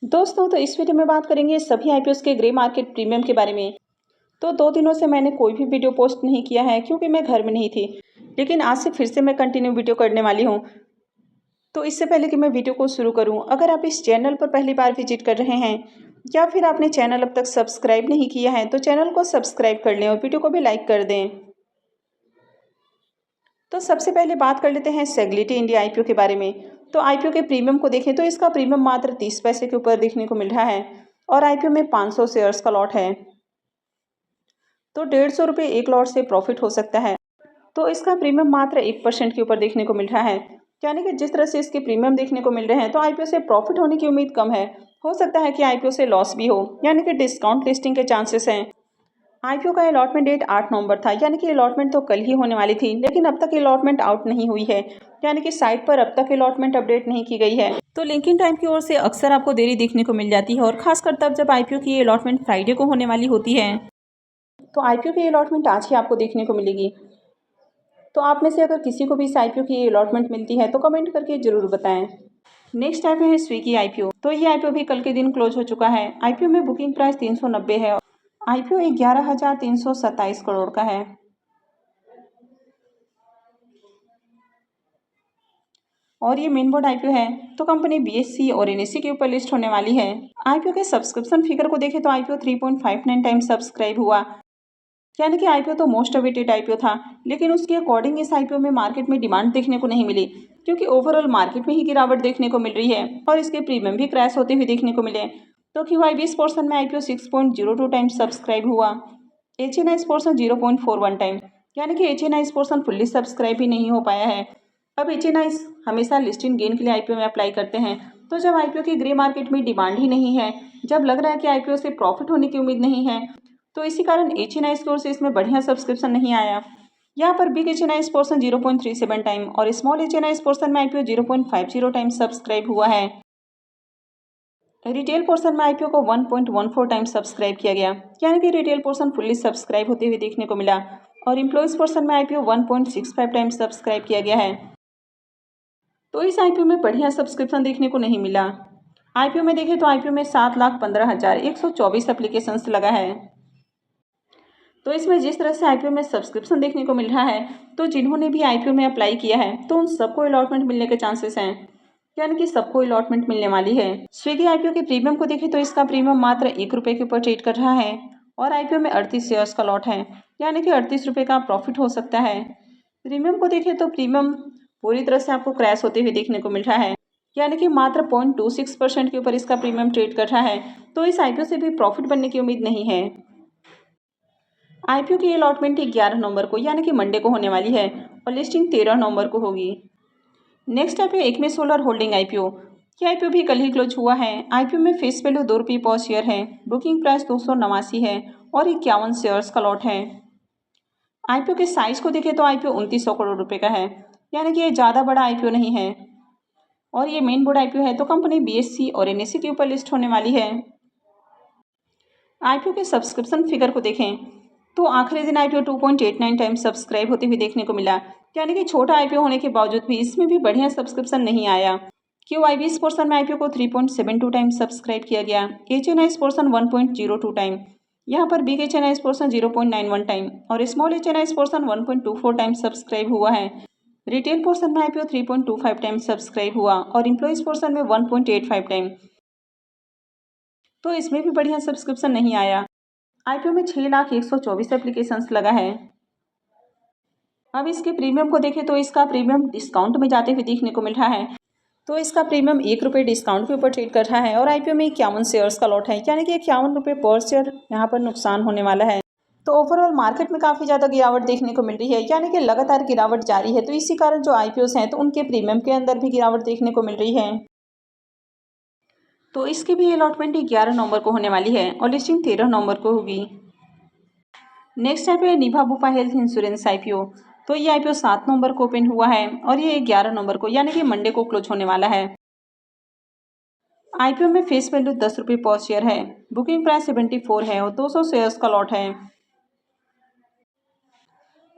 दोस्तों, तो इस वीडियो में बात करेंगे सभी आईपीओस के ग्रे मार्केट प्रीमियम के बारे में। तो 2 दिनों से मैंने कोई भी वीडियो पोस्ट नहीं किया है क्योंकि मैं घर में नहीं थी। लेकिन आज से फिर से मैं कंटिन्यू वीडियो करने वाली हूँ। तो इससे पहले कि मैं वीडियो को शुरू करूँ, अगर आप इस चैनल पर पहली बार विजिट कर रहे हैं या फिर आपने चैनल अब तक सब्सक्राइब नहीं किया है तो चैनल को सब्सक्राइब कर लें और वीडियो को भी लाइक कर दें। तो सबसे पहले बात कर लेते हैं सेग्लिटी इंडिया आईपीओ के बारे में। तो आईपीओ के प्रीमियम को देखें तो इसका प्रीमियम मात्र 30 पैसे के ऊपर देखने को मिल रहा है और आईपीओ में 500 शेयर्स का लॉट है। तो 150 रुपये एक लॉट से प्रॉफिट हो सकता है। तो इसका प्रीमियम मात्र 1% के ऊपर देखने को मिल रहा है। यानी कि जिस तरह से इसके प्रीमियम देखने को मिल रहे हैं तो आईपीओ से प्रॉफिट होने की उम्मीद कम है। हो सकता है कि आईपीओ से लॉस भी हो, यानी कि डिस्काउंट लिस्टिंग के चांसेस हैं। आईपीओ का अलॉटमेंट डेट 8 नवंबर था, यानी कि अलॉटमेंट तो कल ही होने वाली थी, लेकिन अब तक अलॉटमेंट आउट नहीं हुई है। यानी कि साइट पर अब तक अलॉटमेंट अपडेट नहीं की गई है। तो लिंकिंग टाइम की ओर से अक्सर आपको देरी देखने को मिल जाती है और खासकर तब जब आईपीओ की अलॉटमेंट फ्राइडे को होने वाली होती है। तो आईपीओ की अलॉटमेंट आज ही आपको देखने को मिलेगी। तो आप में से अगर किसी को भी इस आईपीओ की अलॉटमेंट मिलती है तो कमेंट करके जरूर बताएं। नेक्स्ट आईपीओ है स्विगी आईपीओ। तो ये आईपीओ भी कल के दिन क्लोज हो चुका है। आईपीओ में बुकिंग प्राइस 390 है। आईपीओ 11,327 करोड़ का है। और ये मेन बोर्ड आईपीओ है, तो कंपनी बीएससी और एनएससी के ऊपर लिस्ट होने वाली है। आईपीओ के सब्सक्रिप्शन फिगर को देखें तो आईपीओ 3.59 टाइम सब्सक्राइब हुआ, यानी कि आईपीओ तो मोस्ट अवेटेड आईपीओ था। लेकिन उसके अकॉर्डिंग इस आईपीओ में मार्केट में डिमांड देखने को नहीं मिली, क्योंकि ओवरऑल मार्केट में ही गिरावट देखने को मिल रही है और इसके प्रीमियम भी क्रैश होते हुए देखने को मिले। तो QIB पोर्शन में आईपीओ 6.02 टाइम सब्सक्राइब हुआ, HNI पोर्शन 0.41 टाइम, यानी कि HNI पोर्शन फुल्ली सब्सक्राइब भी नहीं हो पाया है। अब HNI हमेशा लिस्टिंग गेन के लिए आईपीओ में अप्लाई करते हैं। तो जब आईपीओ की ग्रे मार्केट में डिमांड ही नहीं है, जब लग रहा है कि आईपीओ से प्रॉफिट होने की उम्मीद नहीं है, तो इसी कारण HNI स्कोर से इसमें बढ़िया सब्सक्रिप्शन नहीं आया। यहाँ पर बिग HNI पोर्शन 0.37 टाइम और स्मॉल HNI पोर्शन में आईपीओ 0.50 टाइम सब्सक्राइब हुआ है। रिटेल पोर्शन में आईपीओ को 1.14 टाइम सब्सक्राइब किया गया, यानी कि रिटेल पोर्शन फुल्ली सब्सक्राइब होते हुए देखने को मिला। और एम्प्लॉइज पोर्शन में आईपीओ 1.65 टाइम सब्सक्राइब किया गया है। तो इस आईपीओ में बढ़िया सब्सक्रिप्शन देखने को नहीं मिला। आईपीओ में देखें तो आईपीओ में 7,15,124 एप्लीकेशंस लगा है। तो इसमें जिस तरह से आईपीओ में सब्सक्रिप्शन देखने को मिल रहा है, तो जिन्होंने भी आईपीओ में अप्लाई किया है तो उन सबको अलॉटमेंट मिलने के चांसेस हैं, यानी कि सबको अलॉटमेंट मिलने वाली है। स्विगी आईपीओ के प्रीमियम को देखें तो इसका प्रीमियम मात्र 1 रुपये के ऊपर ट्रेड कर रहा है और आईपीओ में 38 शेयर्स का लॉट है, यानी कि 38 रुपये का प्रॉफिट हो सकता है। प्रीमियम को देखें तो प्रीमियम पूरी तरह से आपको क्रैश होते हुए देखने को मिल रहा है, यानी कि मात्र 0.26% के ऊपर इसका प्रीमियम ट्रेड कर रहा है। तो इस आईपीओ से भी प्रॉफिट बनने की उम्मीद नहीं है। आईपीओ की अलॉटमेंट 11 नवंबर को, यानी कि मंडे को होने वाली है और लिस्टिंग 13 नवंबर को होगी। नेक्स्ट आईपीओ एकमे सोलर होल्डिंग आईपीओ। ये आईपीओ भी कल ही क्लोज हुआ है। आईपीओ में फेस वैल्यू 2 रुपये पर शेयर है, बुकिंग प्राइस 289 है और 51 शेयर्स का लॉट है। आईपीओ के साइज को देखें तो आईपीओ 2900 करोड़ रुपए का है, यानी कि ये ज़्यादा बड़ा आईपीओ नहीं है और ये मेन बोर्ड आईपीओ है, तो कंपनी बीएससी और एनएससी के ऊपर लिस्ट होने वाली है। आईपीओ के सब्सक्रिप्शन फिगर को देखें तो आखिरी दिन आईपीओ 2.89 टाइम सब्सक्राइब होते हुए देखने को मिला, यानी कि छोटा आईपीओ होने के बावजूद भी इसमें भी बढ़िया सब्सक्रिप्शन नहीं आया। QIB पोर्शन में आईपीओ को 3.72 टाइम सब्सक्राइब किया गया, HNI पोर्शन 1.02 टाइम, यहाँ पर बिग HNI पोर्शन 0.91 टाइम और small HNI portion 1.24 time subscribe हुआ है। रिटेल पोर्शन में आईपीओ 3.25 टाइम सब्सक्राइब हुआ और एम्प्लॉइज पोर्शन में 1.85 टाइम, तो इसमें भी बढ़िया सब्सक्रिप्शन नहीं आया। आईपीओ में 6,124 एप्लीकेशंस लगा है। अब इसके प्रीमियम को देखें तो इसका प्रीमियम डिस्काउंट में जाते हुए देखने को मिल रहा है। तो इसका प्रीमियम 1 रुपये डिस्काउंट के ऊपर ट्रेड कर रहा है और आईपीओ में 51 शेयर्स का लॉट है, यानी कि 51 रुपये पर शेयर यहाँ पर नुकसान होने वाला है। तो ओवरऑल मार्केट में काफ़ी ज़्यादा गिरावट देखने को मिल रही है, यानी कि लगातार गिरावट जारी है। तो इसी कारण जो आईपीओस हैं तो उनके प्रीमियम के अंदर भी गिरावट देखने को मिल रही है। तो इसकी भी अलॉटमेंट 11 नवंबर को होने वाली है और लिस्टिंग 13 नवंबर को होगी। नेक्स्ट आईपीओ है निभा बुपा हेल्थ इंश्योरेंस आईपीओ। तो ये आईपीओ 7 नवंबर को ओपन हुआ है और ये 11 नवंबर को, यानी कि मंडे को क्लोज होने वाला है। आईपीओ में फेस वैल्यू 10 रुपये पर शेयर है, बुकिंग प्राइस 74 है और 200 शेयर्स का लॉट है।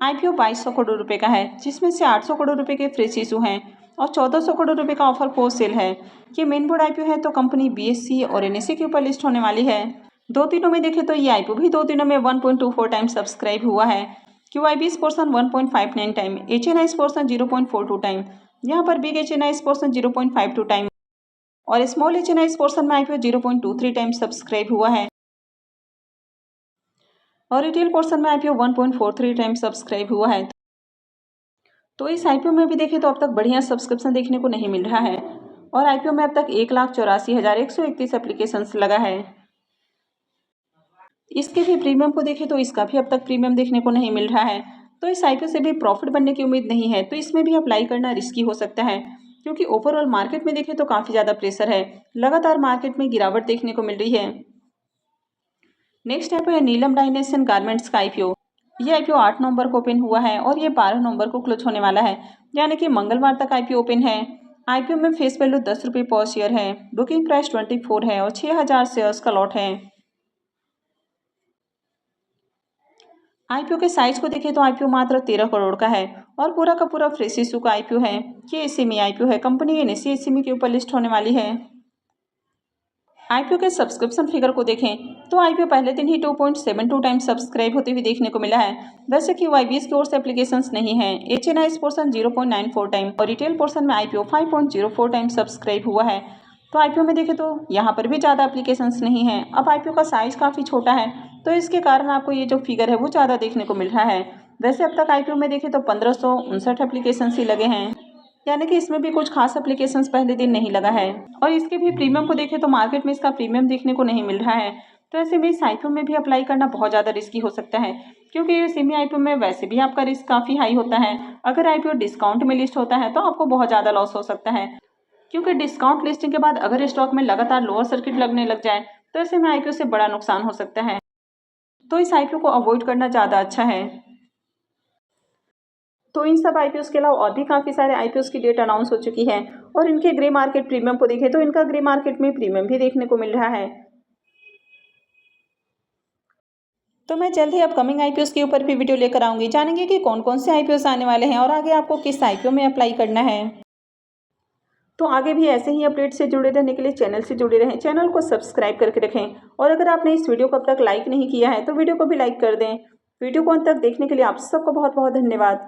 आईपीओ 2200 करोड़ रुपए का है, जिसमें से 800 करोड़ रुपए के फ्रेश इशू हैं और 1400 करोड़ रुपए का ऑफर पोस्ट सेल है। ये मेन बोर्ड आईपीओ है तो कंपनी बीएससी और एनएससी के ऊपर लिस्ट होने वाली है। 2 दिनों में देखें तो ये आईपीओ भी 2 दिनों में 1.24 टाइम सब्सक्राइब हुआ है। QIB's portion 1.59 time, HNI's portion 0.42 time, यहाँ पर बिग HNI's पोर्शन 0.52 टाइम और स्मॉल HNI's पोर्शन में आईपीओ 0.23 टाइम सब्सक्राइब हुआ है और रिटेल पोर्शन में आईपीओ 1.43 टाइम सब्सक्राइब हुआ है। तो इस आईपीओ में भी देखें तो अब तक बढ़िया सब्सक्रिप्शन देखने को नहीं मिल रहा है और आईपीओ में अब तक 1,84,131 एप्लीकेशंस लगा है। इसके भी प्रीमियम को देखें तो इसका भी अब तक प्रीमियम देखने को नहीं मिल रहा है। तो इस आईपीओ से भी प्रॉफिट बनने की उम्मीद नहीं है, तो इसमें भी अप्लाई करना रिस्की हो सकता है क्योंकि ओवरऑल मार्केट में देखें तो काफ़ी ज़्यादा प्रेशर है, लगातार मार्केट में गिरावट देखने को मिल रही है। नेक्स्ट आईपीओ है नीलम डायनेस्ट एंड गारमेंट्स का आईपीओ। ये आईपीओ 8 नवंबर को ओपन हुआ है और ये 12 नवंबर को क्लोज होने वाला है, यानी कि मंगलवार तक आईपीओ ओपन है। आईपीओ में फेस वैल्यू 10 रुपये पर शेयर है, बुकिंग प्राइस 24 है और 6000 शेयर्स का लॉट है। आईपीओ के साइज को देखें तो आईपीओ मात्र 13 करोड़ का है और पूरा का पूरा फ्रेश इशू का आईपीओ है। ये एसएमई आईपीओ है, कंपनी एनएससी एसएमई के ऊपर लिस्ट होने वाली है। आईपीओ के सब्सक्रिप्शन फिगर को देखें तो आईपीओ पहले दिन ही 2.72 टाइम सब्सक्राइब होते हुए देखने को मिला है। वैसे कि QIB's की ओर से एप्लीकेशंस नहीं है। HNI's पोर्शन 0.94 टाइम और रिटेल पोर्शन में आईपीओ 5.04 टाइम सब्सक्राइब हुआ है। तो आईपीओ में देखें तो यहाँ पर भी ज़्यादा एप्लीकेशंस नहीं है। अब आईपीओ का साइज काफ़ी छोटा है तो इसके कारण आपको ये जो फिगर है वो ज़्यादा देखने को मिल रहा है। वैसे अब तक आईपीओ में देखें तो 1559 एप्लीकेशंस ही लगे हैं, यानी कि इसमें भी कुछ खास एप्लीकेशंस पहले दिन नहीं लगा है। और इसके भी प्रीमियम को देखें तो मार्केट में इसका प्रीमियम देखने को नहीं मिल रहा है। तो ऐसे में इस आईपीओ में भी अप्लाई करना बहुत ज़्यादा रिस्की हो सकता है क्योंकि ये सेमी आईपीओ में वैसे भी आपका रिस्क काफ़ी हाई होता है। अगर आईपीओ डिस्काउंट में लिस्ट होता है तो आपको बहुत ज़्यादा लॉस हो सकता है क्योंकि डिस्काउंट लिस्टिंग के बाद अगर स्टॉक में लगातार लोअर सर्किट लगने लग जाए तो ऐसे में आईपीओ से बड़ा नुकसान हो सकता है। तो इस आईपीओ को अवॉइड करना ज़्यादा अच्छा है। तो इन सब आईपीओ के अलावा और भी काफ़ी सारे आईपीओ की डेट अनाउंस हो चुकी है और इनके ग्रे मार्केट प्रीमियम को देखें तो इनका ग्रे मार्केट में प्रीमियम भी देखने को मिल रहा है। तो मैं जल्द ही अपकमिंग आईपीओ के ऊपर भी वीडियो लेकर आऊंगी, जानेंगे कि कौन कौन से आईपीओ आने वाले हैं और आगे आपको किस आईपीओ में अप्लाई करना है। तो आगे भी ऐसे ही अपडेट से जुड़े रहने के लिए चैनल से जुड़े रहें, चैनल को सब्सक्राइब करके रखें और अगर आपने इस वीडियो को अब तक लाइक नहीं किया है तो वीडियो को भी लाइक कर दें। वीडियो को अंत तक देखने के लिए आप सबको बहुत बहुत धन्यवाद।